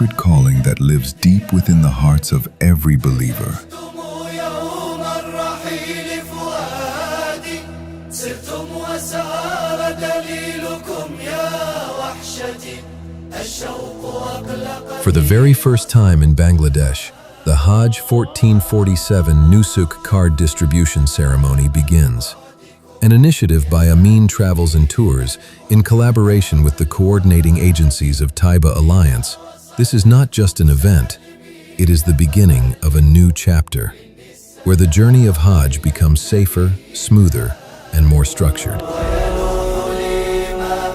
sacred calling that lives deep within the hearts of every believer. For the very first time in Bangladesh, the Hajj 1447 Nusuk card distribution ceremony begins. An initiative by Amin Travels and Tours in collaboration with the coordinating agencies of Taiba Alliance. This is not just an event, it is the beginning of a new chapter, where the journey of Hajj becomes safer, smoother, and more structured.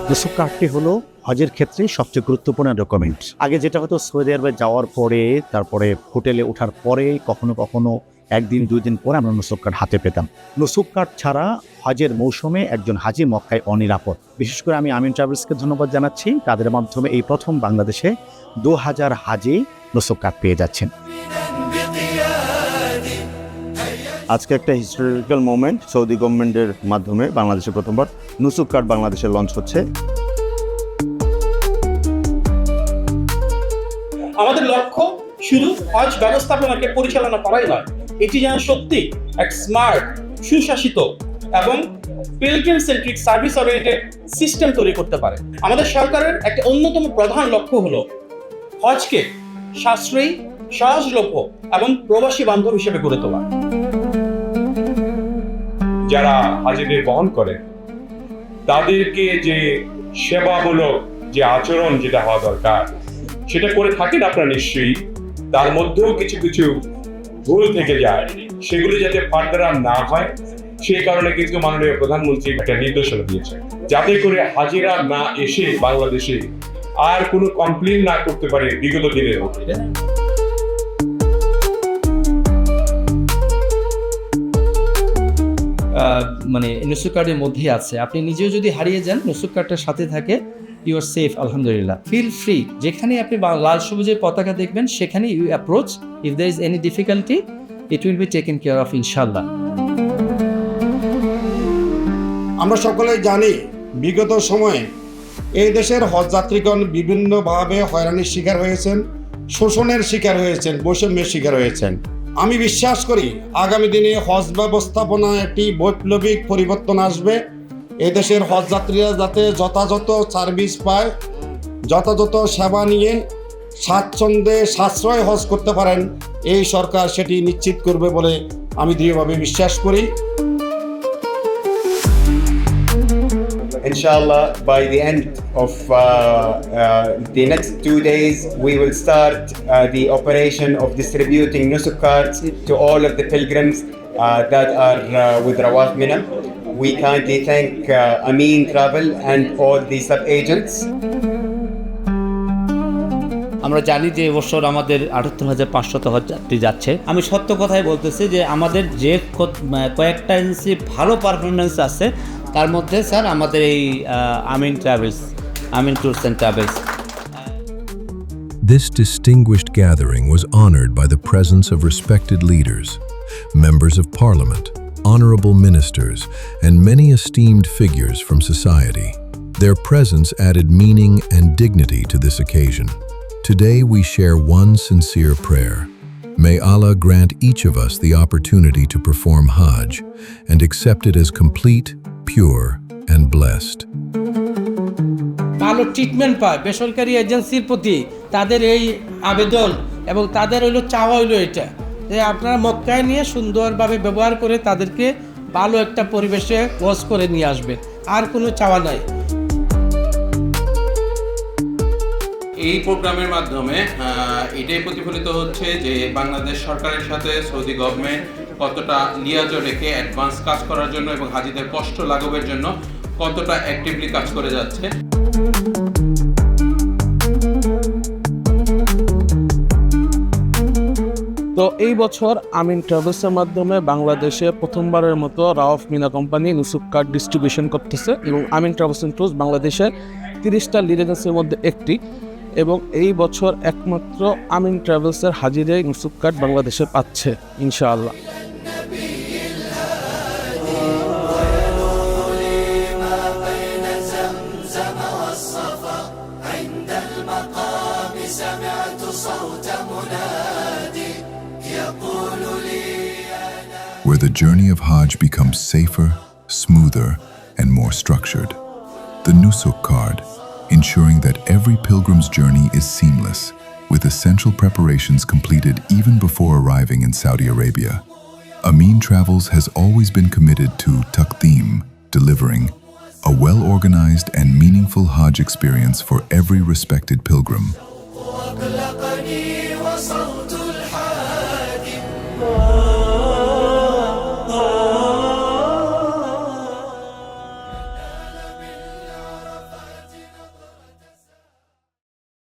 Nusuk কার্ডটি হলো হজের ক্ষেত্রে সবচেয়ে গুরুত্বপূর্ণ document. আগে যেটা হতো Saudi আরবে যাওয়ার পরে, তারপরে হোটেলে ওঠার পরে, কখনো কখনো একদিন দুই দিন পরে আমরা নুসুক কার্ড হাতে পেতাম। নুসুক কার্ড ছাড়া হজের মৌসুমে একজন হাজি মক্কায় অনিরাপদ। বিশেষ করে আমি আমিন ট্রাভেলসকে ধন্যবাদ জানাচ্ছি, তাদের মাধ্যমে এই প্রথম বাংলাদেশে 2000 হাজি নুসুক কার্ড পেয়ে যাচ্ছেন। আজকে একটা হিস্টোরিক্যাল মোমেন্ট, সৌদি গভর্নমেন্টের মাধ্যমে বাংলাদেশে প্রথমবার নুসুক কার্ড বাংলাদেশে লঞ্চ হচ্ছে। আমাদের লক্ষ্য শুধু হজ ব্যবস্থাপনাকে পরিচালনা করাই নয়, এটি যেন সত্যি এক স্মার্ট, সুশাসিত এবং pilgrim centric service oriented system তৈরি করতে পারে। আমাদের সরকারের একটা অন্যতম প্রধান লক্ষ্য হলো হজকে সাশ্রয়ী, সহজলভ্য এবং প্রবাসী বান্ধব হিসেবে গড়ে তোলা। যারা হাজিদের বহন করে তাদেরকে যে সেবামূলক যে আচরণ যেটা হওয়া দরকার সেটা করে থাকেন আপনারা নিশ্চয়ই, তার মধ্যেও কিছু কিছু ভুল থেকে যায়, সেগুলো যাতে ফার্দার না হয় সেই কারণে কিন্তু মাননীয় প্রধানমন্ত্রী একটা নির্দেশনা দিয়েছেন, যাতে করে হাজিরা না এসে বাংলাদেশে আর কোনো কমপ্লেন না করতে পারে বিগত দিনের মধ্যে। মানে নুসুক কার্ডের মধ্যেই আছে। আপনি নিজেও যদি হারিয়ে যান, নুসুক কার্ডটার সাথে থাকে, ইউ আর সেফ, আলহামদুলিল্লাহ। ফিল ফ্রি, যেখানে আপনি লাল সবুজের পতাকা দেখবেন সেখানে you approach. If there is any difficulty, it will be taken care of ইনশাল্লাহ। আমরা সকলেই জানি বিগত সময়ে এই দেশের হজযাত্রীগণ বিভিন্নভাবে হয়রানির শিকার হয়েছেন, শোষণের শিকার হয়েছেন, বৈষম্যের শিকার হয়েছেন। আমি বিশ্বাস করি আগামী দিনে হজ ব্যবস্থাপনায় একটি বৈপ্লবিক পরিবর্তন আসবে। এদেশের হজযাত্রীরা যাতে যথাযথ সার্ভিস পায়, যথাযথ সেবা নিয়ে স্বাচ্ছন্দ্যে সাশ্রয় হজ করতে পারেন, এই সরকার সেটি নিশ্চিত করবে বলে আমি দৃঢ়ভাবে বিশ্বাস করি। Inshallah, by the end of the next 2 days, we will start the operation of distributing Nusuk cards to all of the pilgrims that are with Rawaf Mina. We kindly thank Amin Travel and all the sub-agents. আমরা জানি যে এবছর আমাদের ৭৮,৫০০ হজযাত্রী যাচ্ছে। আমি সত্য কথাই বলতেছি যে আমাদের যে কয়েকটা এজেন্সি ভালো পারফরমেন্স আছে, তার মধ্যে স্যার আমাদের এই Amin travels, Amin tours and travels. This distinguished gathering was honored by the presence of respected leaders, members of parliament, honorable ministers, and many esteemed figures from society. Their presence added meaning and dignity to this occasion. Today we share one sincere prayer. May Allah grant each of us the opportunity to perform Hajj and accept it as complete, pure, and blessed. ভালো treatment পায় বেসরকারি এজেন্সির প্রতি তাদের এই আবেদন, এবং তাদের হইলো চাওয়া হইলো এটা যে আপনারা মক্কায় নিয়ে সুন্দরভাবে ব্যবহার করে তাদেরকে ভালো একটা পরিবেশে হজ করে নিয়ে আসবেন, আর কোনো চাওয়া নাই। এই প্রোগ্রামের মাধ্যমে এটাই প্রতিফলিত হচ্ছে যে বাংলাদেশ সরকারের সাথে সৌদি গভর্নমেন্ট কতটা লিয়াজ রেখে অ্যাডভান্স কাজ করার জন্য এবং হাজিদের কষ্ট লাঘবের জন্য কতটা অ্যাক্টিভলি কাজ করে যাচ্ছে। তো এই বছর আমিন ট্রাভেলসের মাধ্যমে বাংলাদেশে প্রথমবারের মতো Rawaf Mina company Nusuk card distribution করতেছে, এবং আমিন ট্রাভেলস অ্যান্ড ট্যুরস বাংলাদেশের 30টা লিড এজেন্সির মধ্যে একটি, এবং এই বছর একমাত্র আমিন ট্রাভেলসের হাজিরাই নুসুক কার্ড বাংলাদেশে পাচ্ছে ইনশাআল্লাহ। عند المقام سمعت where the journey of Hajj becomes safer, smoother, and more structured. The Nusuk card, ensuring that every pilgrim's journey is seamless, with essential preparations completed even before arriving in Saudi Arabia. Amin Travels has always been committed to taqdeem, delivering a well-organized and meaningful Hajj experience for every respected pilgrim.